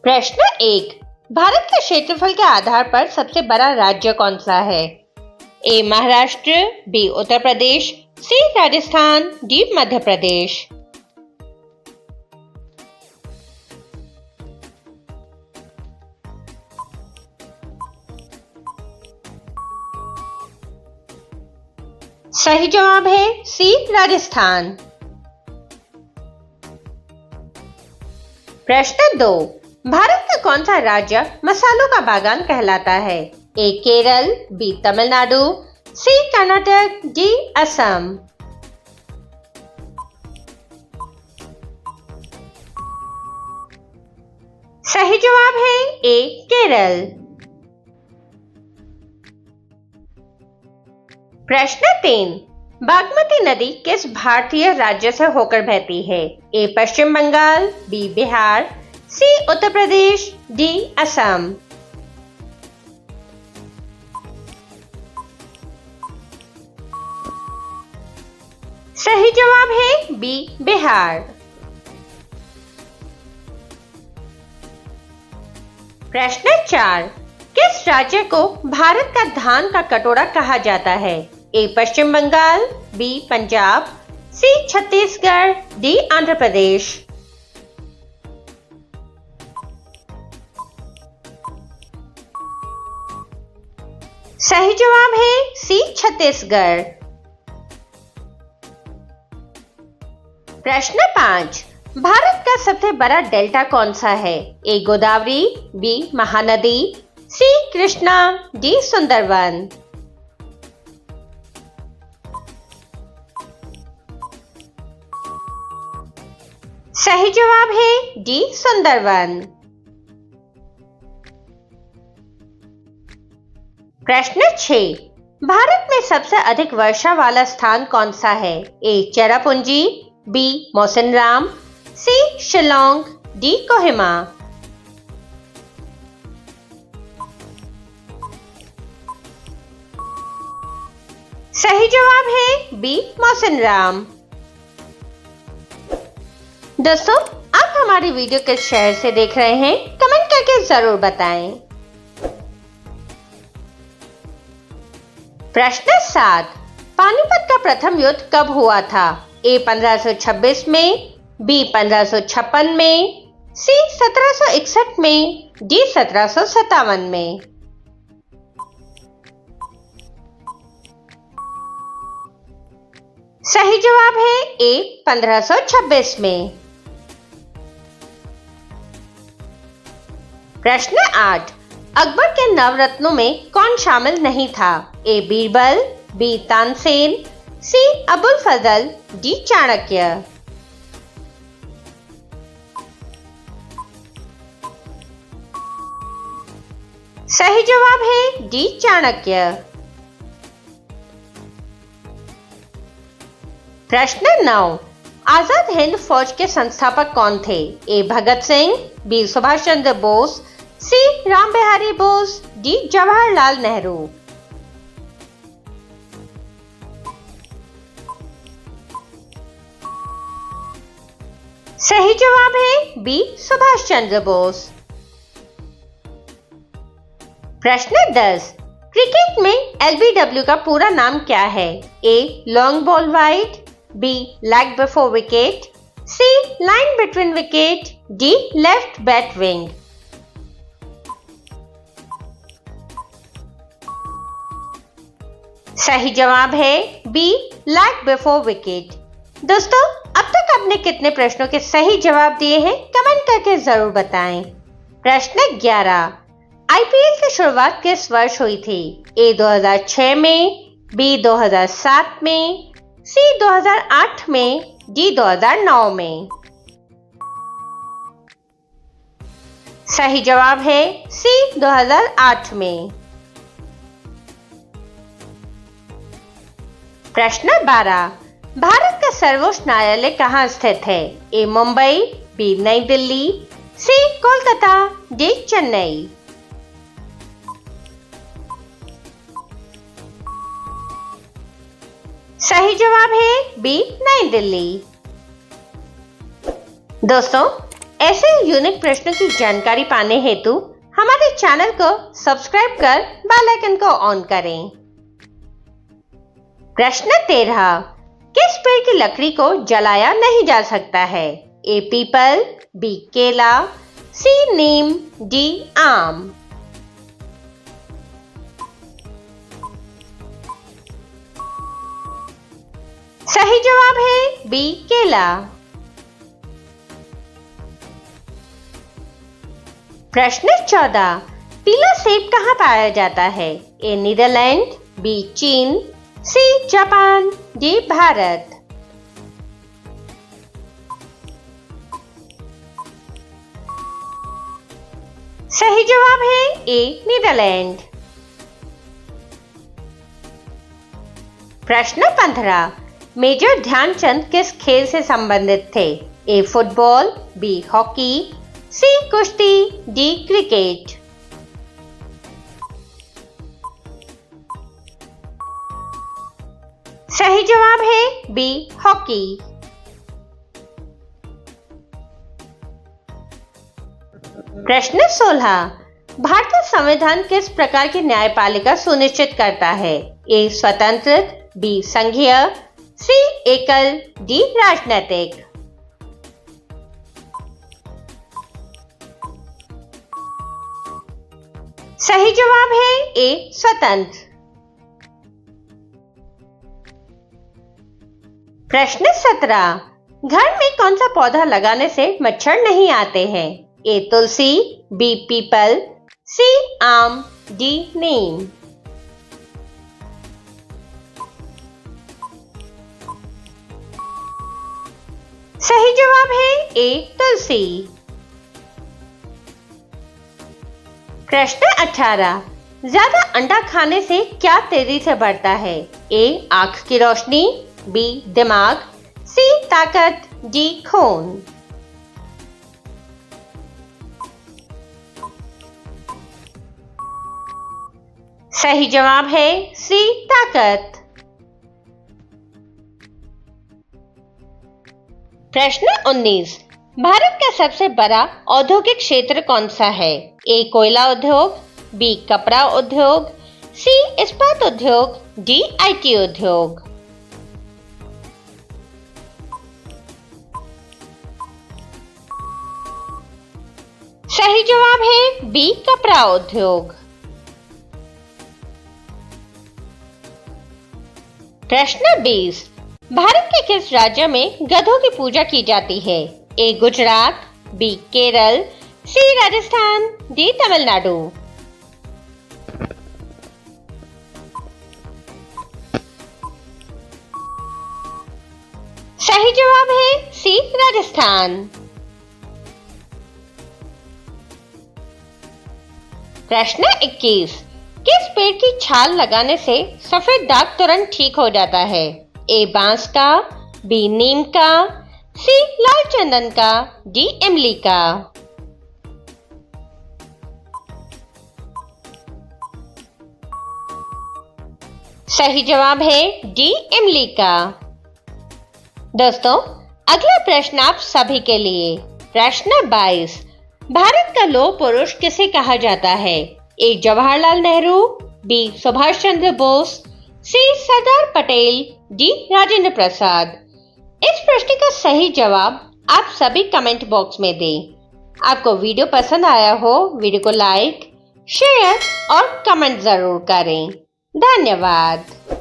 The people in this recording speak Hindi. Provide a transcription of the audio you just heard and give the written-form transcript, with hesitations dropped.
प्रश्न 1। भारत के क्षेत्रफल के आधार पर सबसे बड़ा राज्य कौन सा है? ए महाराष्ट्र, बी उत्तर प्रदेश, सी राजस्थान, डी मध्य प्रदेश। सही जवाब है सी राजस्थान। प्रश्न 2। भारत का कौन सा राज्य मसालों का बागान कहलाता है? ए केरल, बी तमिलनाडु, सी कर्नाटक, डी असम। सही जवाब है ए केरल। प्रश्न 3। बागमती नदी किस भारतीय राज्य से होकर बहती है? ए पश्चिम बंगाल, बी बिहार, सी उत्तर प्रदेश, डी असम। सही जवाब है बी बिहार। प्रश्न 4। किस राज्य को भारत का धान का कटोरा कहा जाता है? ए पश्चिम बंगाल, बी पंजाब, सी छत्तीसगढ़, डी आंध्र प्रदेश। सही जवाब है सी छत्तीसगढ़। प्रश्न 5। भारत का सबसे बड़ा डेल्टा कौन सा है? ए गोदावरी, बी महानदी, सी कृष्णा, डी सुंदरवन। सही जवाब है डी सुंदरवन। प्रश्न 6। भारत में सबसे अधिक वर्षा वाला स्थान कौन सा है? ए चेरापूंजी, बी मौसिनराम, सी शिलोंग, डी कोहिमा। सही जवाब है बी मौसिनराम। दोस्तों, आप हमारी वीडियो किस शहर से देख रहे हैं कमेंट करके जरूर बताएं। प्रश्न 7। पानीपत का प्रथम युद्ध कब हुआ था? ए 1526 में, बी 1556 में, सी 1761 में, डी 1757 में। सही जवाब है ए 1526 में। प्रश्न 8। अकबर के नवरत्नों में कौन शामिल नहीं था? ए बीरबल, बी तानसेन, सी अबुल फजल, डी चाणक्य। सही जवाब है डी चाणक्य। प्रश्न 9। आजाद हिंद फौज के संस्थापक कौन थे? ए भगत सिंह, बी सुभाष चंद्र बोस, सी राम बिहारी बोस, डी जवाहरलाल नेहरू। सही जवाब है बी सुभाष चंद्र बोस। प्रश्न 10। क्रिकेट में एलबीडब्ल्यू का पूरा नाम क्या है? A long ball wide, B leg before wicket, C line between wicket, D left bat wing. सही जवाब है बी लेग बिफोर विकेट। दोस्तों, अब तक आपने कितने प्रश्नों के सही जवाब दिए हैं कमेंट करके जरूर बताएं। प्रश्न 11। आईपीएल की शुरुआत किस वर्ष हुई थी? ए 2006 में, बी 2007 में, सी 2008 में, डी 2009 में। सही जवाब है सी 2008 में। प्रश्न 12। भारत का सर्वोच्च न्यायालय कहाँ स्थित है? ए मुंबई, बी नई दिल्ली, सी कोलकाता, डी चेन्नई। सही जवाब है बी नई दिल्ली। दोस्तों, ऐसे यूनिक प्रश्नों की जानकारी पाने हेतु हमारे चैनल को सब्सक्राइब कर बेल आइकन को ऑन करें। प्रश्न 13, किस पेड़ की लकड़ी को जलाया नहीं जा सकता है? ए पीपल, बी केला, सी नीम, डी आम। सही जवाब है बी केला। प्रश्न 14, पीला सेब कहाँ पाया जाता है? ए नीदरलैंड, बी चीन, सी जापान, डी भारत। सही जवाब है ए नीदरलैंड। प्रश्न 15, मेजर ध्यानचंद किस खेल से संबंधित थे? ए फुटबॉल, बी हॉकी, सी कुश्ती, डी क्रिकेट। सही जवाब है बी हॉकी। प्रश्न 16, भारतीय संविधान किस प्रकार की न्यायपालिका सुनिश्चित करता है? ए स्वतंत्र, बी संघीय, सी एकल, डी राजनीतिक। सही जवाब है ए स्वतंत्र। प्रश्न 17, घर में कौन सा पौधा लगाने से मच्छर नहीं आते हैं? ए तुलसी, बी पीपल, सी आम, डी नीम। सही जवाब है ए तुलसी। प्रश्न 18, ज्यादा अंडा खाने से क्या तेजी से बढ़ता है? ए आंख की रोशनी, बी दिमाग, सी ताकत, डी खून। सही जवाब है सी ताकत। प्रश्न 19, भारत का सबसे बड़ा औद्योगिक क्षेत्र कौन सा है? ए कोयला उद्योग, बी कपड़ा उद्योग, सी इस्पात उद्योग, डी आईटी उद्योग। सही जवाब है बी कपड़ा उद्योग। प्रश्न 20, भारत के किस राज्य में गधों की पूजा की जाती है? ए गुजरात, बी केरल, सी राजस्थान, डी तमिलनाडु। सही जवाब है सी राजस्थान। प्रश्न 21, किस पेड़ की छाल लगाने से सफेद दाग तुरंत ठीक हो जाता है? ए बांस का, बी नीम का, सी लाल चंदन का, डी इमली का। सही जवाब है डी इमली का। दोस्तों, अगला प्रश्न आप सभी के लिए। प्रश्न 22, भारत का लौह पुरुष किसे कहा जाता है? ए जवाहरलाल नेहरू, बी सुभाष चंद्र बोस, सी सरदार पटेल, डी राजेंद्र प्रसाद। इस प्रश्न का सही जवाब आप सभी कमेंट बॉक्स में दें। आपको वीडियो पसंद आया हो, वीडियो को लाइक, शेयर और कमेंट जरूर करें। धन्यवाद।